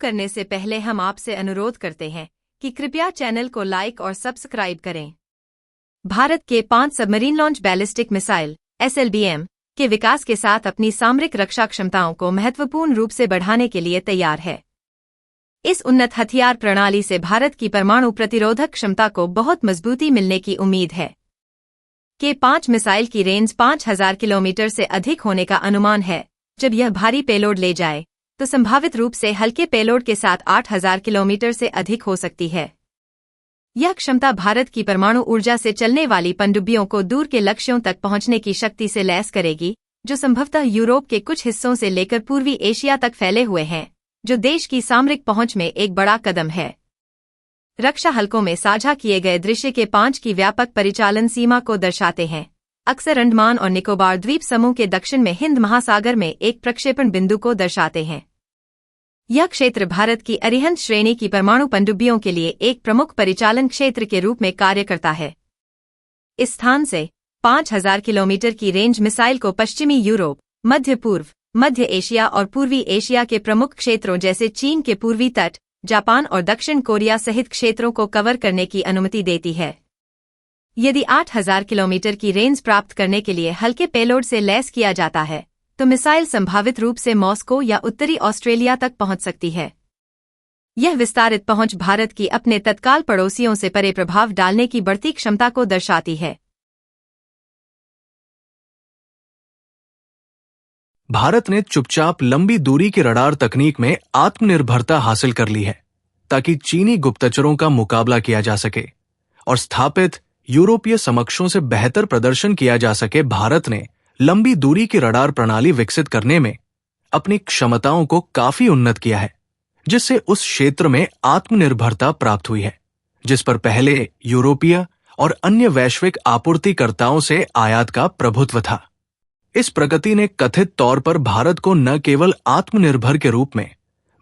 करने से पहले हम आपसे अनुरोध करते हैं कि कृपया चैनल को लाइक और सब्सक्राइब करें। भारत के 5 submarine launch ballistic missile (SLBM) के विकास के साथ अपनी सामरिक रक्षा क्षमताओं को महत्वपूर्ण रूप से बढ़ाने के लिए तैयार है। इस उन्नत हथियार प्रणाली से भारत की परमाणु प्रतिरोधक क्षमता को बहुत मजबूती मिलने की उम्मीद है। के-5 मिसाइल की रेंज 5000 किलोमीटर से अधिक होने का अनुमान है। जब यह भारी पेलोड ले जाए तो संभावित रूप से हल्के पेलोड के साथ 8000 किलोमीटर से अधिक हो सकती है। यह क्षमता भारत की परमाणु ऊर्जा से चलने वाली पनडुब्बियों को दूर के लक्ष्यों तक पहुंचने की शक्ति से लैस करेगी, जो संभवतः यूरोप के कुछ हिस्सों से लेकर पूर्वी एशिया तक फैले हुए हैं, जो देश की सामरिक पहुंच में एक बड़ा कदम है। रक्षा हल्कों में साझा किए गए दृश्य के-5 की व्यापक परिचालन सीमा को दर्शाते हैं, अक्सर अंडमान और निकोबार द्वीप समूह के दक्षिण में हिंद महासागर में एक प्रक्षेपण बिंदु को दर्शाते हैं। यह क्षेत्र भारत की अरिहंत श्रेणी की परमाणु पनडुब्बियों के लिए एक प्रमुख परिचालन क्षेत्र के रूप में कार्य करता है। इस स्थान से 5000 किलोमीटर की रेंज मिसाइल को पश्चिमी यूरोप, मध्य पूर्व, मध्य एशिया और पूर्वी एशिया के प्रमुख क्षेत्रों जैसे चीन के पूर्वी तट, जापान और दक्षिण कोरिया सहित क्षेत्रों को कवर करने की अनुमति देती है। यदि 8000 किलोमीटर की रेंज प्राप्त करने के लिए हल्के पेलोड से लैस किया जाता है, तो मिसाइल संभावित रूप से मॉस्को या उत्तरी ऑस्ट्रेलिया तक पहुंच सकती है। यह विस्तारित पहुंच भारत की अपने तत्काल पड़ोसियों से परे प्रभाव डालने की बढ़ती क्षमता को दर्शाती है। भारत ने चुपचाप लंबी दूरी की रडार तकनीक में आत्मनिर्भरता हासिल कर ली है, ताकि चीनी गुप्तचरों का मुकाबला किया जा सके और स्थापित यूरोपीय समकक्षों से बेहतर प्रदर्शन किया जा सके। भारत ने लंबी दूरी की रडार प्रणाली विकसित करने में अपनी क्षमताओं को काफी उन्नत किया है, जिससे उस क्षेत्र में आत्मनिर्भरता प्राप्त हुई है, जिस पर पहले यूरोपीय और अन्य वैश्विक आपूर्तिकर्ताओं से आयात का प्रभुत्व था। इस प्रगति ने कथित तौर पर भारत को न केवल आत्मनिर्भर के रूप में,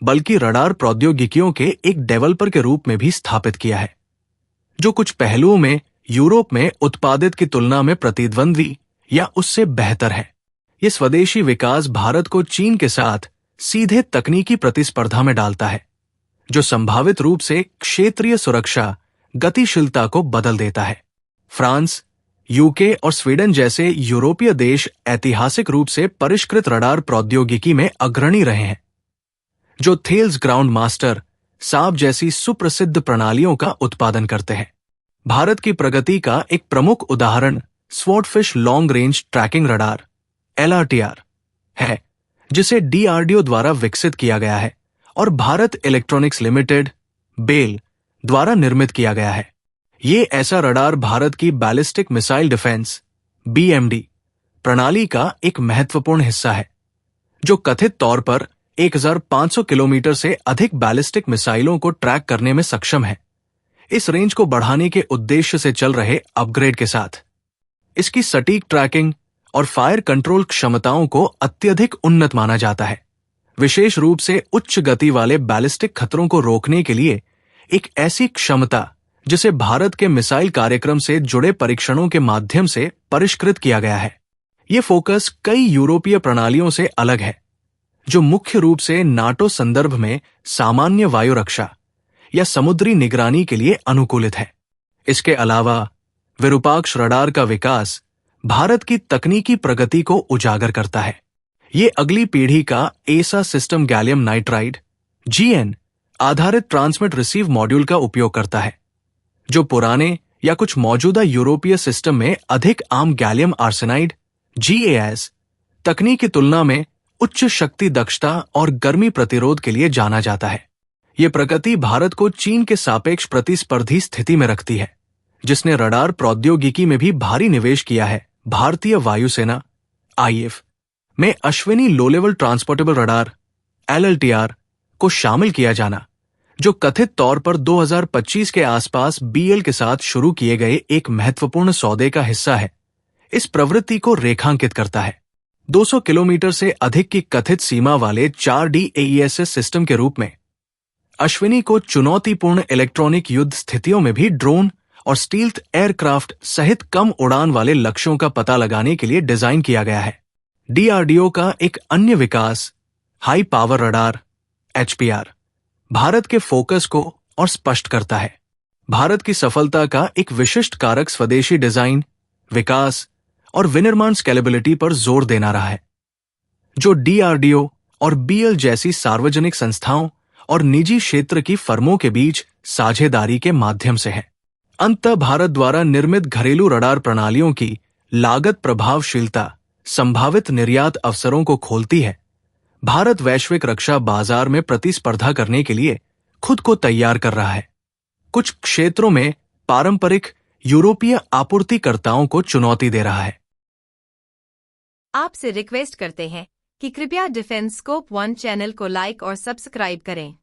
बल्कि रडार प्रौद्योगिकियों के एक डेवलपर के रूप में भी स्थापित किया है, जो कुछ पहलुओं में यूरोप में उत्पादित की तुलना में प्रतिद्वंद्वी या उससे बेहतर है। ये स्वदेशी विकास भारत को चीन के साथ सीधे तकनीकी प्रतिस्पर्धा में डालता है, जो संभावित रूप से क्षेत्रीय सुरक्षा गतिशीलता को बदल देता है। फ्रांस, यूके और स्वीडन जैसे यूरोपीय देश ऐतिहासिक रूप से परिष्कृत रडार प्रौद्योगिकी में अग्रणी रहे हैं, जो थेल्स ग्राउंड मास्टर, साब जैसी सुप्रसिद्ध प्रणालियों का उत्पादन करते हैं। भारत की प्रगति का एक प्रमुख उदाहरण swordfish long range tracking radar (LRTR) है, जिसे DRDO द्वारा विकसित किया गया है और भारत इलेक्ट्रॉनिक्स लिमिटेड (BEL) द्वारा निर्मित किया गया है। ये ऐसा रडार भारत की बैलिस्टिक मिसाइल डिफेंस (BMD) प्रणाली का एक महत्वपूर्ण हिस्सा है, जो कथित तौर पर 1500 किलोमीटर से अधिक बैलिस्टिक मिसाइलों को ट्रैक करने में सक्षम है। इस रेंज को बढ़ाने के उद्देश्य से चल रहे अपग्रेड के साथ इसकी सटीक ट्रैकिंग और फायर कंट्रोल क्षमताओं को अत्यधिक उन्नत माना जाता है, विशेष रूप से उच्च गति वाले बैलिस्टिक खतरों को रोकने के लिए। एक ऐसी क्षमता जिसे भारत के मिसाइल कार्यक्रम से जुड़े परीक्षणों के माध्यम से परिष्कृत किया गया है। ये फोकस कई यूरोपीय प्रणालियों से अलग है, जो मुख्य रूप से नाटो संदर्भ में सामान्य वायु रक्षा या समुद्री निगरानी के लिए अनुकूलित है। इसके अलावा विरूपाक्ष रडार का विकास भारत की तकनीकी प्रगति को उजागर करता है। ये अगली पीढ़ी का एसा सिस्टम गैलियम नाइट्राइड (GN) आधारित ट्रांसमिट रिसीव मॉड्यूल का उपयोग करता है, जो पुराने या कुछ मौजूदा यूरोपीय सिस्टम में अधिक आम गैलियम आर्सेनाइड (GAS) तकनीक की तुलना में उच्च शक्ति दक्षता और गर्मी प्रतिरोध के लिए जाना जाता है। ये प्रगति भारत को चीन के सापेक्ष प्रतिस्पर्धी स्थिति में रखती है, जिसने रडार प्रौद्योगिकी में भी भारी निवेश किया है। भारतीय वायुसेना (IF) में Ashwini low level transportable radar (LLTR) को शामिल किया जाना, जो कथित तौर पर 2025 के आसपास BEL के साथ शुरू किए गए एक महत्वपूर्ण सौदे का हिस्सा है, इस प्रवृत्ति को रेखांकित करता है। 200 किलोमीटर से अधिक की कथित सीमा वाले 4D AESS सिस्टम के रूप में अश्विनी को चुनौतीपूर्ण इलेक्ट्रॉनिक युद्ध स्थितियों में भी ड्रोन और स्टील्थ एयरक्राफ्ट सहित कम उड़ान वाले लक्ष्यों का पता लगाने के लिए डिजाइन किया गया है। DRDO का एक अन्य विकास high power radar (HPR) Bharat के फोकस को और स्पष्ट करता है। भारत की सफलता का एक विशिष्ट कारक स्वदेशी डिजाइन, विकास और विनिर्माण स्केलेबिलिटी पर जोर देना रहा है, जो डीआरडीओ और बीएल जैसी सार्वजनिक संस्थाओं और निजी क्षेत्र की फर्मों के बीच साझेदारी के माध्यम से है। अंततः भारत द्वारा निर्मित घरेलू रडार प्रणालियों की लागत प्रभावशीलता संभावित निर्यात अवसरों को खोलती है। भारत वैश्विक रक्षा बाजार में प्रतिस्पर्धा करने के लिए खुद को तैयार कर रहा है। कुछ क्षेत्रों में पारंपरिक यूरोपीय आपूर्तिकर्ताओं को चुनौती दे रहा है। आपसे रिक्वेस्ट करते हैं कि कृपया डिफेंस स्कोप 1 चैनल को लाइक और सब्सक्राइब करें।